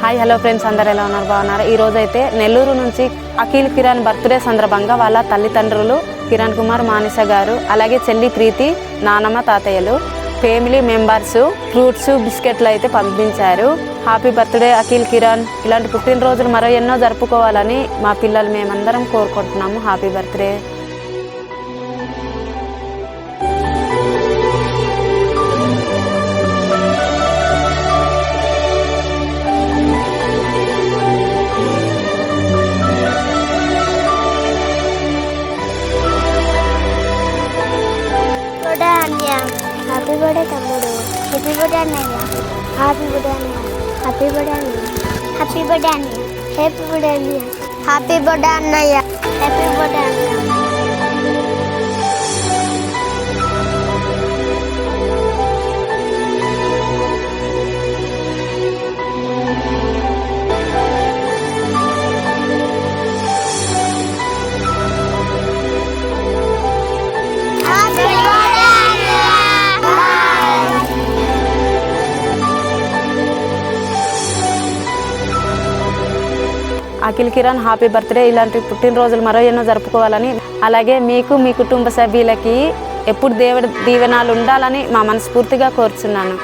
Hi hello friends, అందరు ఎలా ఉన్నారు? బాగున్నారు. ఈరోజు అయితే నెల్లూరు నుంచి అఖిల్ కిరణ్ బర్త్డే సందర్భంగా వాళ్ళ తల్లిదండ్రులు కిరణ్ కుమార్, మానస గారు, అలాగే చెల్లి ప్రీతి, నానమ్మ, తాతయ్యలు, ఫ్యామిలీ మెంబర్స్ ఫ్రూట్స్, బిస్కెట్లు అయితే పంపించారు. Happy birthday Akhil Kiran. ఇలాంటి పుట్టినరోజులు మరో ఎన్నో జరుపుకోవాలని మా పిల్లలు మేమందరం కోరుకుంటున్నాము. Happy birthday. హ్యాపీ బర్త్డే తమ్ముడు. హ్యాపీ బర్త్డే అన్నయ్య. హ్యాపీ బర్త్డే అన్నయ్య. హ్యాపీ బర్త్డే అన్నయ్య. హ్యాపీ బర్త్డే అన్నయ్య. హ్యాపీ బర్త్డే అన్నయ్య. హ్యాపీ బర్త్డే అన్నయ్య. హ్యాపీ బర్త్డే అన్నయ్య. Akhil Kiran happy birthday. ఇలాంటి పుట్టినరోజులు మరో ఎన్నో జరుపుకోవాలని, అలాగే మీకు మీ కుటుంబ సభ్యులకి ఎప్పుడు దేవుడి దీవెనాలు ఉండాలని మా మనస్ఫూర్తిగా కోరుచున్నాను.